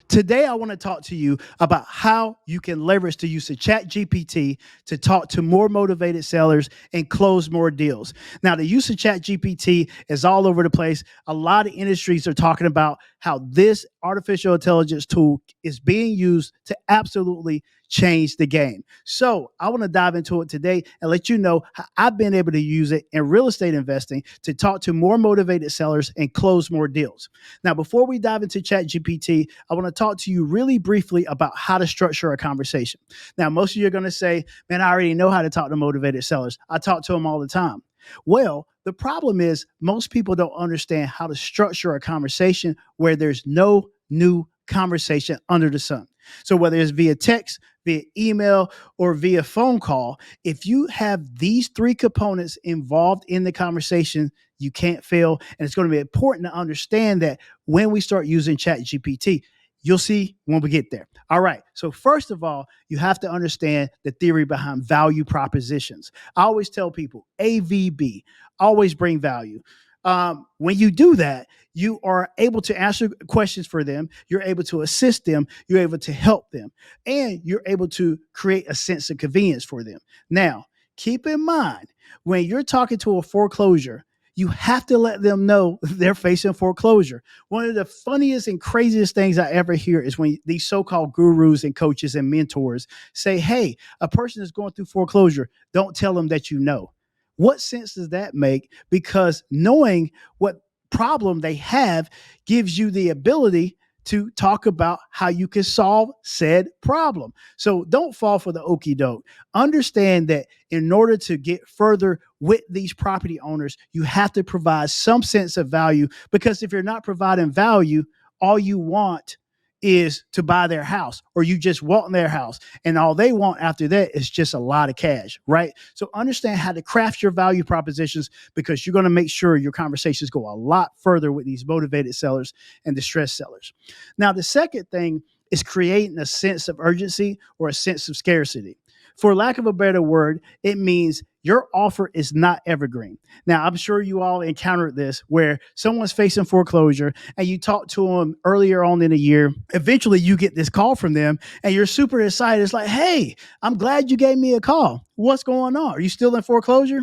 Today, I want to talk to you about how you can leverage the use of ChatGPT to talk to more motivated sellers and close more deals. Now, the use of ChatGPT is all over the place. A lot of industries are talking about how this artificial intelligence tool is being used to absolutely change the game. So, I want to dive into it today and let you know how I've been able to use it in real estate investing to talk to more motivated sellers and close more deals. Now, before we dive into ChatGPT, I want to talk to you really briefly about how to structure a conversation. Now, most of you are going to say, man, I already know how to talk to motivated sellers. I talk to them all the time. Well, the problem is most people don't understand how to structure a conversation where there's no new conversation under the sun. So whether it's via text, via email, or via phone call, if you have these three components involved in the conversation, you can't fail. And it's going to be important to understand that when we start using ChatGPT. You'll see when we get there. All right. So, first of all, you have to understand the theory behind value propositions. I always tell people AVB, always bring value. When you do that, you are able to answer questions for them. You're able to assist them. You're able to help them. And you're able to create a sense of convenience for them. Now, keep in mind, when you're talking to a foreclosure, you have to let them know they're facing foreclosure. One of the funniest and craziest things I ever hear is when these so-called gurus and coaches and mentors say, hey, a person is going through foreclosure. Don't tell them that you know. What sense does that make? Because knowing what problem they have gives you the ability to talk about how you can solve said problem. So don't fall for the okie doke. Understand that in order to get further with these property owners, you have to provide some sense of value, because if you're not providing value, all you want is to buy their house, or you just want their house, and all they want after that is just a lot of cash, right? So understand how to craft your value propositions, because you're going to make sure your conversations go a lot further with these motivated sellers and distressed sellers. Now, the second thing is creating a sense of urgency or a sense of scarcity. For lack of a better word, it means your offer is not evergreen. Now, I'm sure you all encountered this where someone's facing foreclosure and you talk to them earlier on in the year. Eventually, you get this call from them and you're super excited. It's like, hey, I'm glad you gave me a call. What's going on? Are you still in foreclosure?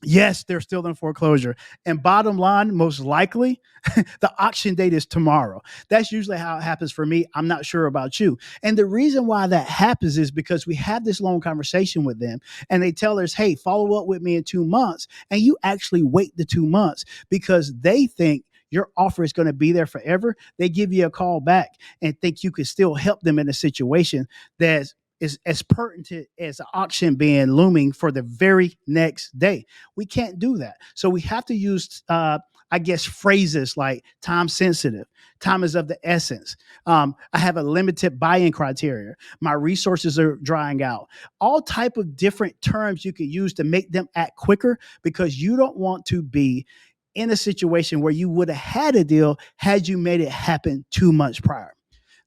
Yes, they're still in foreclosure. And bottom line, most likely, the auction date is tomorrow. That's usually how it happens for me. I'm not sure about you. And the reason why that happens is because we have this long conversation with them and they tell us, hey, follow up with me in 2 months. And you actually wait the 2 months because they think your offer is going to be there forever. They give you a call back and think you can still help them in a situation that's is as pertinent as the auction being looming for the very next day. We can't do that. So we have to use, I guess, phrases like time sensitive, time is of the essence. I have a limited buy-in criteria. My resources are drying out. All type of different terms you can use to make them act quicker, because you don't want to be in a situation where you would have had a deal had you made it happen 2 months prior.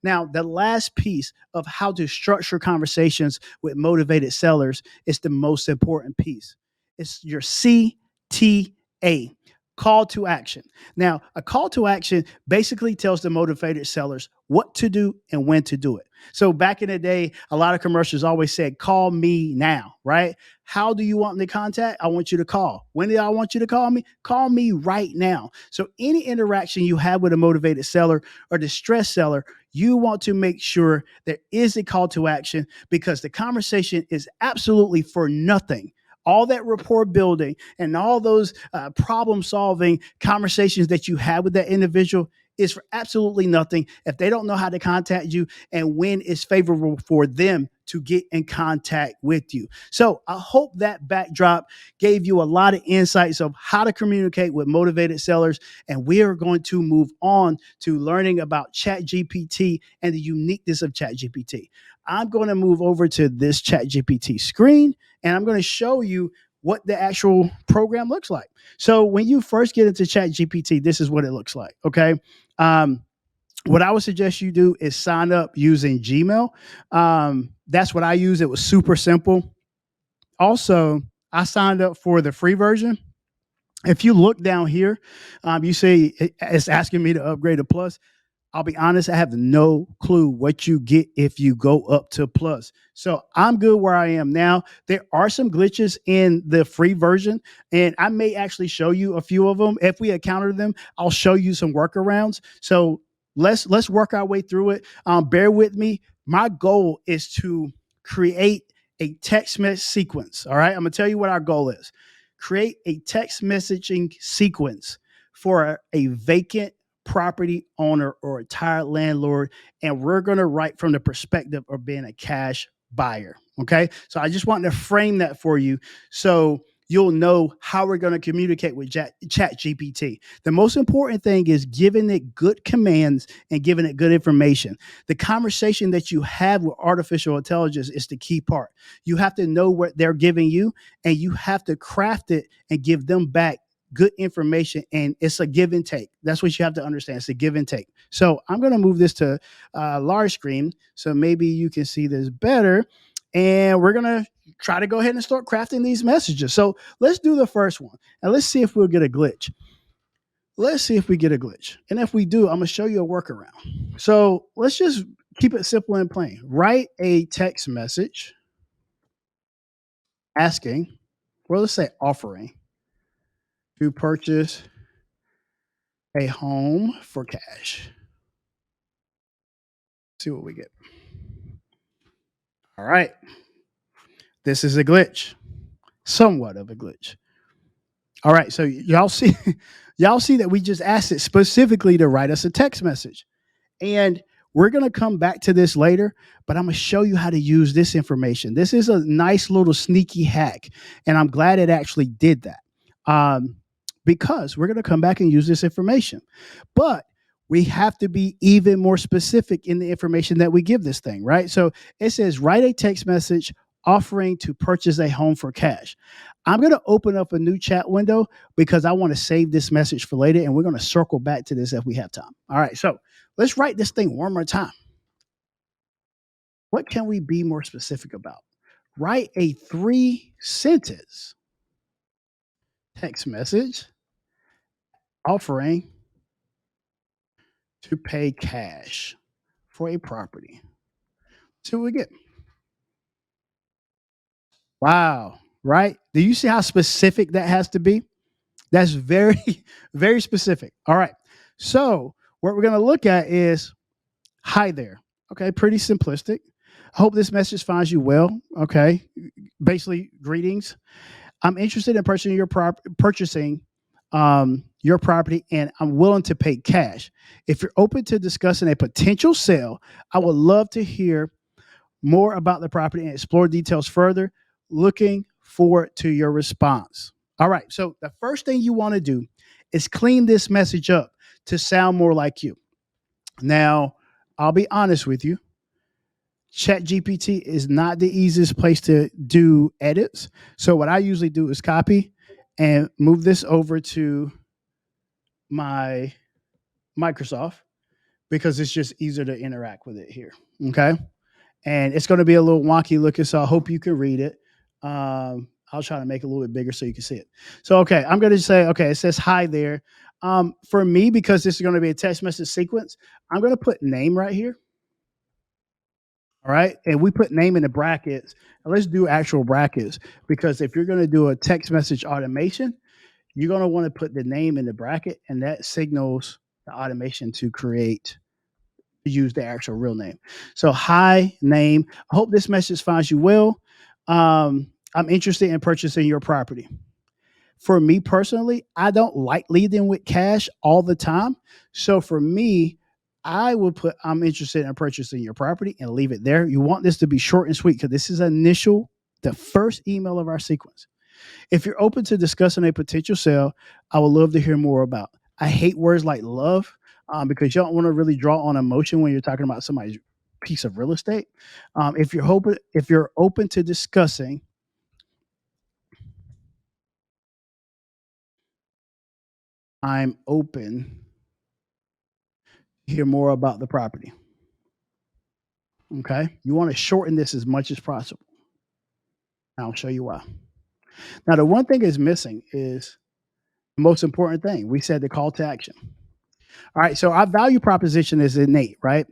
Now, the last piece of how to structure conversations with motivated sellers is the most important piece. It's your CTA, call to action. Now, a call to action basically tells the motivated sellers what to do and when to do it. So back in the day, a lot of commercials always said, call me now, right? How do you want me to contact? I want you to call. When do I want you to call me? Call me right now. So any interaction you have with a motivated seller or distressed seller, you want to make sure there is a call to action, because the conversation is absolutely for nothing. All that rapport building and all those problem solving conversations that you have with that individual is for absolutely nothing if they don't know how to contact you and when it's favorable for them to get in contact with you. So I hope that backdrop gave you a lot of insights of how to communicate with motivated sellers. And we are going to move on to learning about ChatGPT and the uniqueness of ChatGPT. I'm going to move over to this ChatGPT screen and I'm going to show you what the actual program looks like. So when you first get into ChatGPT, this is what it looks like. Okay. Um, what I would suggest you do is sign up using Gmail. That's what I use. It was super simple. Also, I signed up for the free version. If you look down here, you see it's asking me to upgrade to plus. I'll be honest, I have no clue what you get if you go up to plus. So I'm good where I am now. There are some glitches in the free version, and I may actually show you a few of them. If we encounter them, I'll show you some workarounds. So let's work our way through it. Bear with me. My goal is to create a text message sequence. All right, I'm gonna tell you what our goal is. Create a text messaging sequence for a vacant property owner or retired landlord, and we're going to write from the perspective of being a cash buyer. Okay, so I just want to frame that for you so you'll know how we're going to communicate with chat gpt. The most important thing is giving it good commands and giving it good information. The conversation that you have with artificial intelligence is the key part. You have to know what they're giving you, and you have to craft it and give them back good information, and it's a give and take. That's what you have to understand. It's a give and take. So I'm going to move this to large screen so maybe you can see this better, and we're going to try to go ahead and start crafting these messages. So let's do the first one, and let's see if we'll get a glitch. Let's see if we get a glitch, and if we do, I'm going to show you a workaround. So let's just keep it simple and plain. Write a text message asking, well, let's say offering to purchase a home for cash. See what we get. All right. This is a glitch, somewhat of a glitch. All right. So y'all see, y'all see that we just asked it specifically to write us a text message. And we're going to come back to this later, but I'm going to show you how to use this information. This is a nice little sneaky hack, and I'm glad it actually did that, because we're going to come back and use this information. But we have to be even more specific in the information that we give this thing, right? So it says, write a text message offering to purchase a home for cash. I'm going to open up a new chat window because I want to save this message for later, and we're going to circle back to this if we have time. All right. So let's write this thing one more time. What can we be more specific about? Write a 3 sentence text message offering to pay cash for a property. See what we get. Wow. Right? Do you see how specific that has to be? That's very, very specific. All right. So, what we're going to look at is, hi there. Okay. Pretty simplistic. Hope this message finds you well. Okay. Basically, greetings. I'm interested in purchasing your property, and I'm willing to pay cash. If you're open to discussing a potential sale, I would love to hear more about the property and explore details further. Looking forward to your response. All right. So the first thing you want to do is clean this message up to sound more like you. Now, I'll be honest with you. ChatGPT is not the easiest place to do edits. So what I usually do is copy and move this over to my Microsoft because it's just easier to interact with it here. Okay. And it's going to be a little wonky looking, so I hope you can read it. I'll try to make it a little bit bigger so you can see it. So, okay, I'm going to say, okay, it says hi there. For me, because this is going to be a text message sequence, I'm going to put name right here. All right. And we put name in the brackets. And let's do actual brackets because if you're going to do a text message automation, you're going to want to put the name in the bracket, and that signals the automation to use the actual real name. So, hi, name. I hope this message finds you well. I'm interested in purchasing your property. For me personally, I don't like leading with cash all the time. So, for me, I would put I'm interested in purchasing your property and leave it there. You want this to be short and sweet because this is the first email of our sequence. If you're open to discussing a potential sale, I would love to hear more about. I hate words like love because you don't want to really draw on emotion when you're talking about somebody's piece of real estate. If you're open to discussing, I'm open to hear more about the property. Okay, you want to shorten this as much as possible. I'll show you why. Now, the one thing is missing is the most important thing. We said the call to action. All right. So our value proposition is innate, right?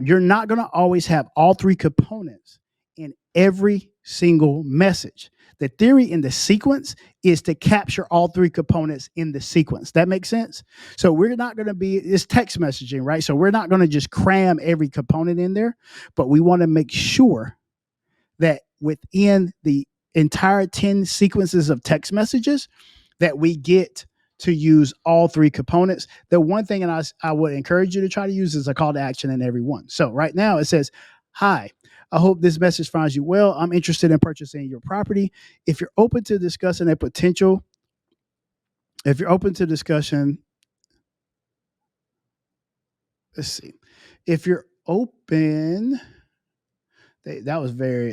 You're not going to always have all three components in every single message. The theory in the sequence is to capture all three components in the sequence. That makes sense? So we're not going to be, it's text messaging, right? So we're not going to just cram every component in there, but we want to make sure that within the entire 10 sequences of text messages that we get to use all three components. The one thing and I would encourage you to try to use is a call to action in every one. So right now it says, hi, I hope this message finds you well. I'm interested in purchasing your property. If you're open to discussing a potential, if you're open to discussion, let's see. If you're open, that was very,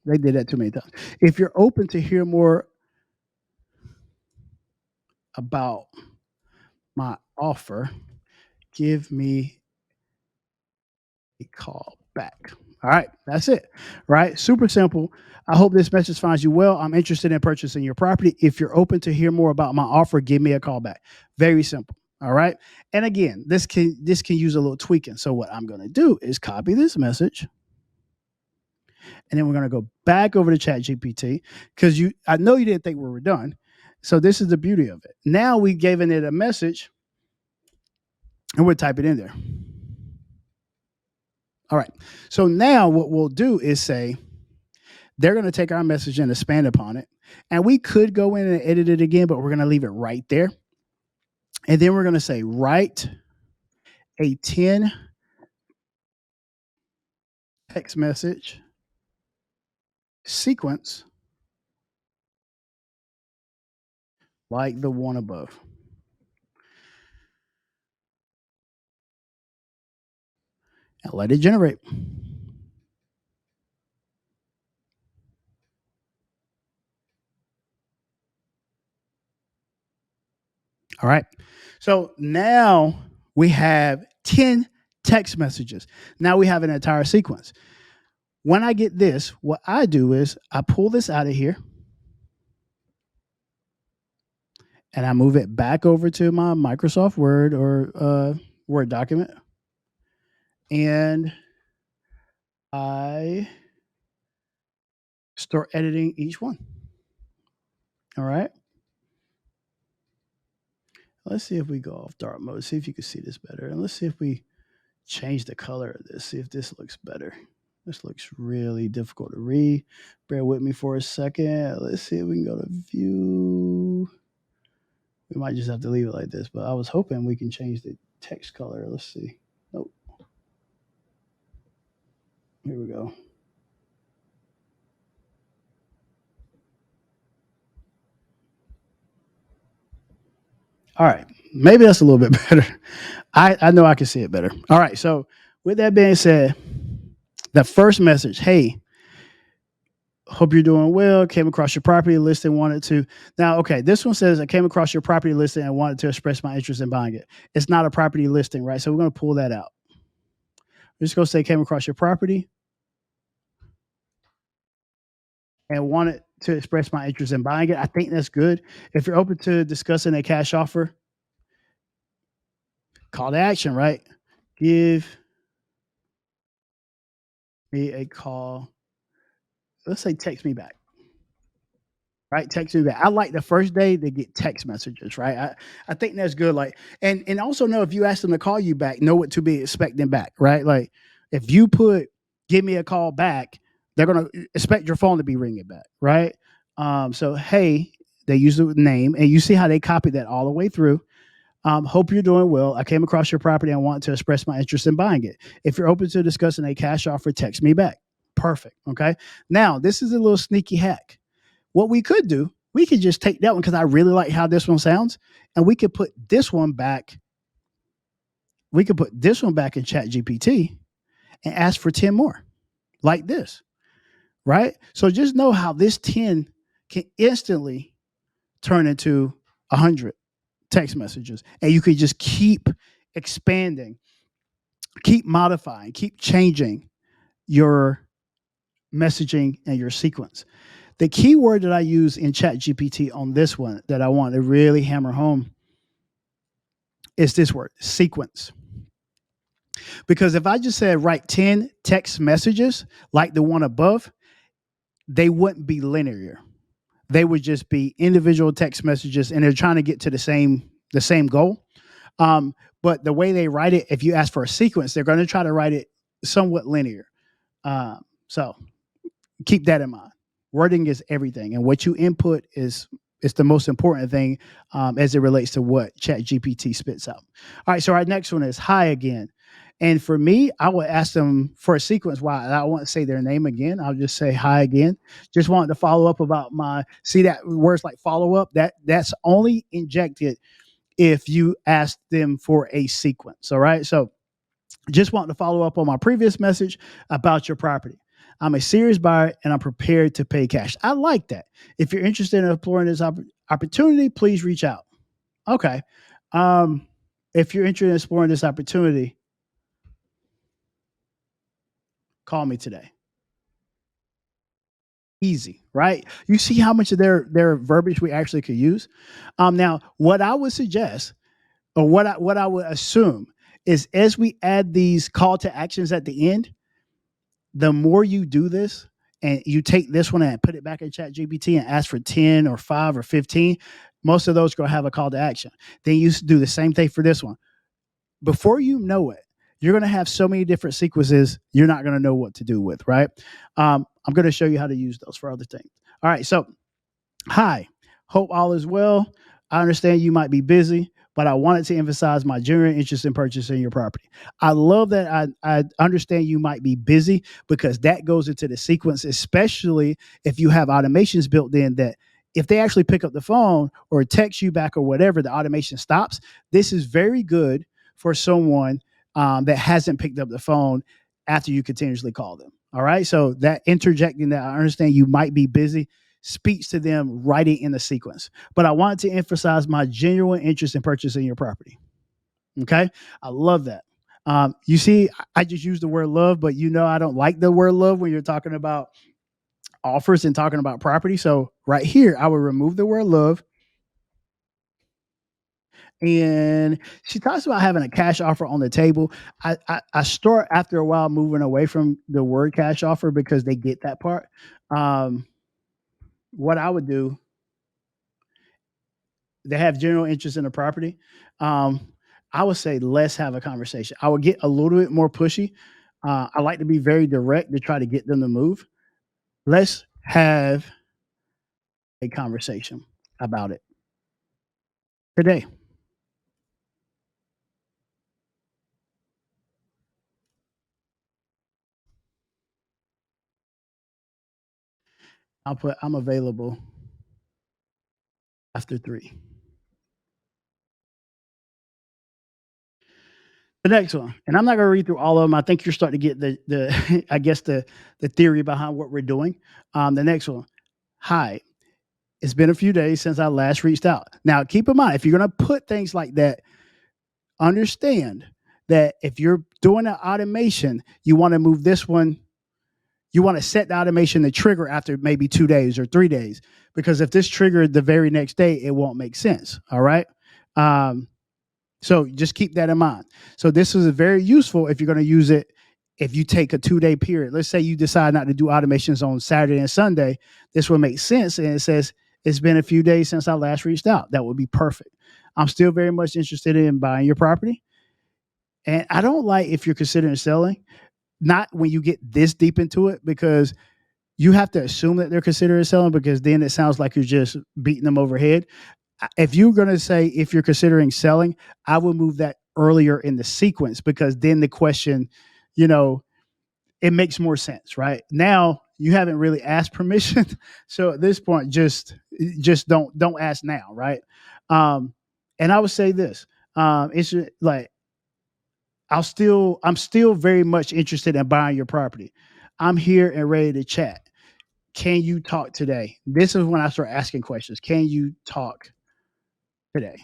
they did that too many times. If you're open to hear more about my offer, give me a call back. All right, that's it. Right? Super simple. I hope this message finds you well. I'm interested in purchasing your property. If you're open to hear more about my offer, give me a call back. Very simple. All right. And again, this can use a little tweaking. So what I'm going to do is copy this message, and then we're going to go back over to ChatGPT because I know you didn't think we were done. So this is the beauty of it. Now we've given it a message, and we'll type it in there. All right. So now what we'll do is say they're going to take our message and expand upon it. And we could go in and edit it again, but we're going to leave it right there. And then we're going to say write a 10 text message sequence like the one above. And let it generate. All right. So now we have 10 text messages. Now we have an entire sequence. When I get this, what I do is I pull this out of here and I move it back over to my Microsoft Word or Word document. And I start editing each one. All right. Let's see if we go off dark mode, see if you can see this better. And let's see if we change the color of this, see if this looks better. This looks really difficult to read. Bear with me for a second. Let's see if we can go to view. We might just have to leave it like this, but I was hoping we can change the text color. Let's see. Nope. Here we go. All right. Maybe that's a little bit better. I know I can see it better. All right. So, with that being said, the first message, hey, hope you're doing well. Came across your property listing, wanted to. Now, okay, this one says I came across your property listing and wanted to express my interest in buying it. It's not a property listing, right? So we're going to pull that out. We're just going to say came across your property and wanted to express my interest in buying it. I think that's good. If you're open to discussing a cash offer, call to action, right? Give me a call. Let's say text me back. Right, text me back. I like the first day they get text messages, right? I think that's good. Like, and also know if you ask them to call you back, know what to be expecting back, right? Like, if you put "give me a call back," they're gonna expect your phone to be ringing back, right? So hey, they use the name, and you see how they copied that all the way through. Hope you're doing well. I came across your property and want to express my interest in buying it. If you're open to discussing a cash offer, text me back. Perfect. Okay. Now this is a little sneaky hack. What we could do, we could just take that one because I really like how this one sounds, and we could put this one back. We could put this one back in Chat GPT and ask for 10 more like this, right? So just know how this 10 can instantly turn into 100 text messages. And you could just keep expanding, keep modifying, keep changing your messaging and your sequence. The key word that I use in Chat GPT on this one that I want to really hammer home is this word sequence. Because if I just said write 10 text messages like the one above, they wouldn't be linear. They would just be individual text messages, and they're trying to get to the same goal. But the way they write it, if you ask for a sequence, they're going to try to write it somewhat linear. So keep that in mind. Wording is everything, and what you input is the most important thing as it relates to what ChatGPT spits out. All right, so our next one is hi again. And for me, I would ask them for a sequence. Why? I won't say their name again. I'll just say hi again. Just wanted to follow up about my see that words like follow up. That's only injected if you ask them for a sequence. All right. So just wanting to follow up on my previous message about your property. I'm a serious buyer and I'm prepared to pay cash. I like that. If you're interested in exploring this opportunity, please reach out. Okay. Um, if you're interested in exploring this opportunity, call me today. Easy, right? You see how much of their verbiage we actually could use. Now, what I would suggest, or what I would assume, is as we add these call to actions at the end, the more you do this and you take this one and put it back in chat gpt and ask for 10 or 5 or 15, most of those are going to have a call to action. Then you do the same thing for this one. Before you know it, you're going to have so many different sequences you're not going to know what to do with, right? I'm going to show you how to use those for other things. All right, so hi, hope all is well. I understand you might be busy, but I wanted to emphasize my genuine interest in purchasing your property. I love that I understand you might be busy because that goes into the sequence, especially if you have automations built in that if they actually pick up the phone or text you back or whatever, the automation stops. This is very good for someone that hasn't picked up the phone after you continuously call them. All right. So that interjecting that I understand you might be busy speaks to them writing in the sequence. But I wanted to emphasize my genuine interest in purchasing your property. Okay. I love that. You see, I just used the word love, but I don't like the word love when you're talking about offers and talking about property. So right here, I would remove the word love. And she talks about having a cash offer on the table. I start after a while moving away from the word cash offer because they get that part. Um, what I would do, they have general interest in the property. Um, I would say let's have a conversation. I would get a little bit more pushy. I like to be very direct to try to get them to move. Let's have a conversation about it today. I'll put I'm available after 3. The next one, and I'm not going to read through all of them. I think you're starting to get the I guess the theory behind what we're doing. The next one, hi. It's been a few days since I last reached out. Now, keep in mind, if you're going to put things like that, understand that if you're doing an automation, you want to move this one. You want to set the automation to trigger after maybe 2 days or 3 days, because if this triggered the very next day, it won't make sense. All right. Um, So just keep that in mind. So this is very useful if you're going to use it. If you take a 2 day period, let's say you decide not to do automations on Saturday and Sunday, this will make sense. And it says, it's been a few days since I last reached out. That would be perfect. I'm still very much interested in buying your property. And I don't like if you're considering selling, not when you get this deep into it, because you have to assume that they're considering selling, because then it sounds like you're just beating them overhead. If you're going to say if you're considering selling, I would move that earlier in the sequence, because then the question, you know, it makes more sense, right? Now you haven't really asked permission, so at this point, just don't ask now, right? Um, and I would say this: it's like I'm still very much interested in buying your property. I'm here and ready to chat. Can you talk today? This is when I start asking questions. Can you talk today?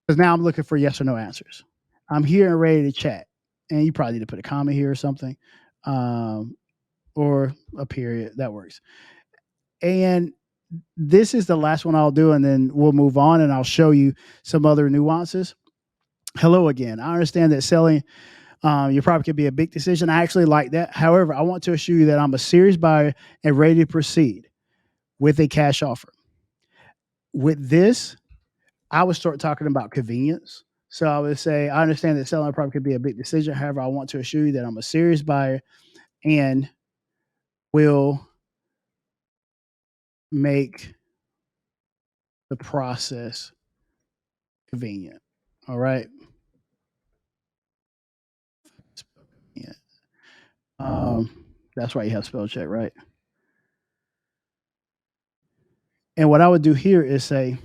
Because now I'm looking for yes or no answers. I'm here and ready to chat. And you probably need to put a comma here or something, um, or a period. That works. And this is the last one I'll do, and then we'll move on and I'll show you some other nuances. Hello again. I understand that selling your property could be a big decision. I actually like that. However, I want to assure you that I'm a serious buyer and ready to proceed with a cash offer. With this, I would start talking about convenience. So I would say, I understand that selling a property could be a big decision. However, I want to assure you that I'm a serious buyer and will make the process convenient. All right. Yeah. That's why you have spell check, right? And what I would do here is say,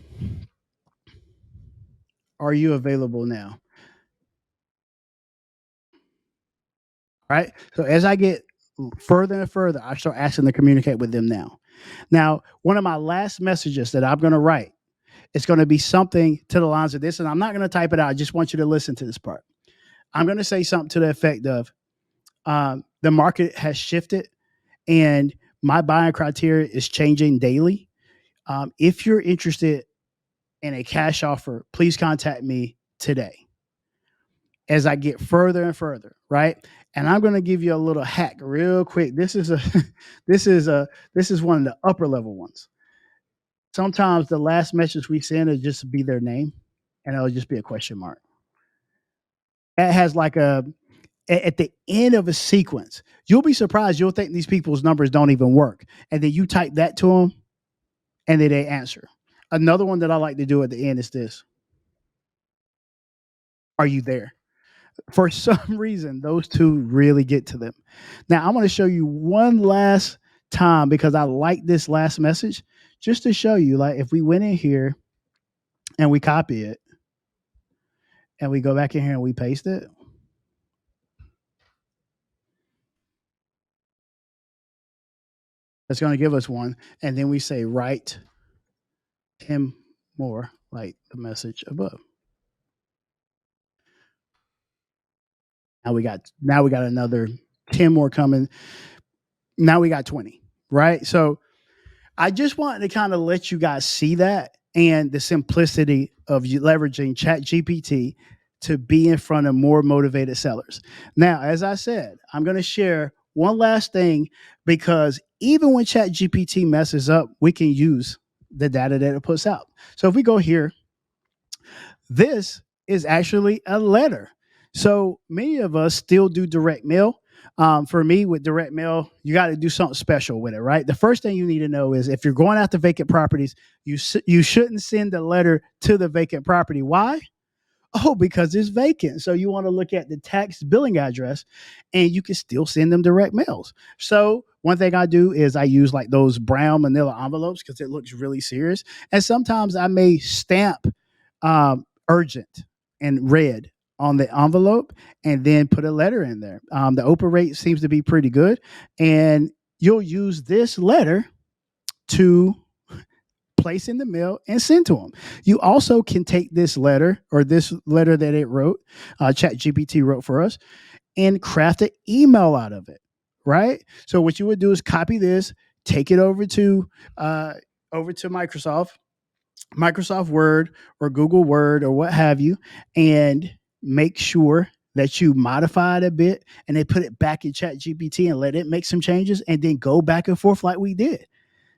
are you available now? Right. So as I get further and further, I start asking to communicate with them now. Now, one of my last messages that I'm going to write, it's going to be something to the lines of this, and I'm not going to type it out. I just want you to listen to this part. I'm going to say something to the effect of the market has shifted and my buying criteria is changing daily. If you're interested in a cash offer, please contact me today as I get further and further, right? And I'm going to give you a little hack real quick. This is a this is a this is one of the upper level ones. Sometimes the last message we send will just be their name and it'll just be a question mark. That has like at the end of a sequence. You'll be surprised. You'll think these people's numbers don't even work. And then you type that to them and then they answer. Another one that I like to do at the end is this. Are you there? For some reason, those two really get to them. Now, I'm going to show you one last time because I like this last message just to show you, like, if we went in here and we copy it and we go back in here and we paste it, it's going to give us one. And then we say, write him more like the message above. Now we got another 10 more coming. Now we got 20, right? So I just wanted to kind of let you guys see that and the simplicity of you leveraging ChatGPT to be in front of more motivated sellers. Now, as I said, I'm going to share one last thing because even when ChatGPT messes up, we can use the data that it puts out. So if we go here, this is actually a letter. So many of us still do direct mail. For me, with direct mail, you got to do something special with it, right? The first thing you need to know is if you're going after vacant properties, you shouldn't send a letter to the vacant property. Why? Oh, because it's vacant. So you want to look at the tax billing address and you can still send them direct mails. So one thing I do is I use like those brown manila envelopes because it looks really serious. And sometimes I may stamp urgent and red on the envelope and then put a letter in there. The open rate seems to be pretty good. And you'll use this letter to place in the mail and send to them. You also can take this letter or this letter that it wrote, ChatGPT wrote for us, and craft an email out of it, right? So what you would do is copy this, take it over to Microsoft Word or Google Word or what have you, and make sure that you modify it a bit and then put it back in ChatGPT and let it make some changes and then go back and forth like we did.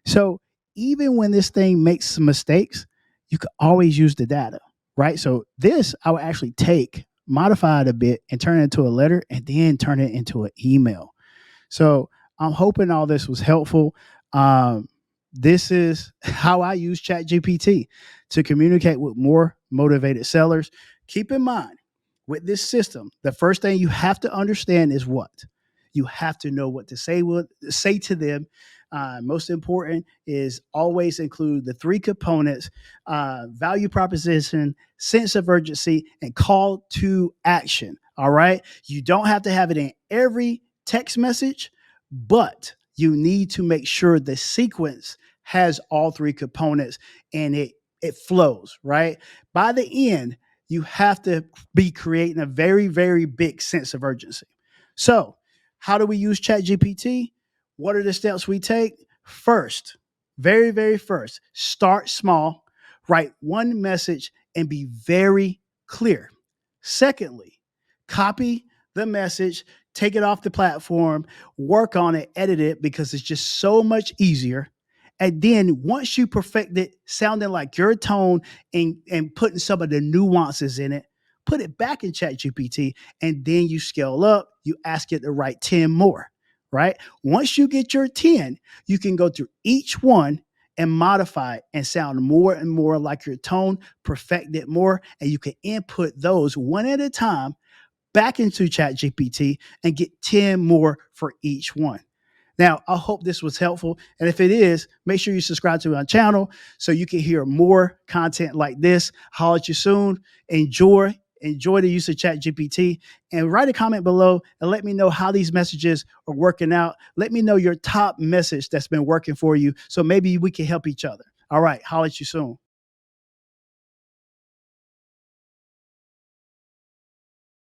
So even when this thing makes some mistakes, you can always use the data, right? So this I would actually take, modify it a bit, and turn it into a letter, and then turn it into an email. So I'm hoping all this was helpful. This is how I use ChatGPT to communicate with more motivated sellers. Keep in mind, with this system, the first thing you have to understand is what you have to know what to say to them. Most important is always include the three components: value proposition, sense of urgency, and call to action. All right, you don't have to have it in every text message, but you need to make sure the sequence has all three components and it flows, right? By the end, you have to be creating a very, very big sense of urgency. So, how do we use ChatGPT? What are the steps we take? First, very, very first, start small, write one message and be very clear. Secondly, copy the message, take it off the platform, work on it, edit it because it's just so much easier. And then once you perfect it, sounding like your tone and putting some of the nuances in it, put it back in ChatGPT, and then you scale up. You ask it to write 10 more, right? Once you get your 10, you can go through each one and modify it and sound more and more like your tone, perfect it more, and you can input those one at a time back into ChatGPT and get 10 more for each one. Now, I hope this was helpful. And if it is, make sure you subscribe to my channel so you can hear more content like this. Holler at you soon. Enjoy the use of ChatGPT and write a comment below and let me know how these messages are working out. Let me know your top message that's been working for you so maybe we can help each other. All right, holler at you soon.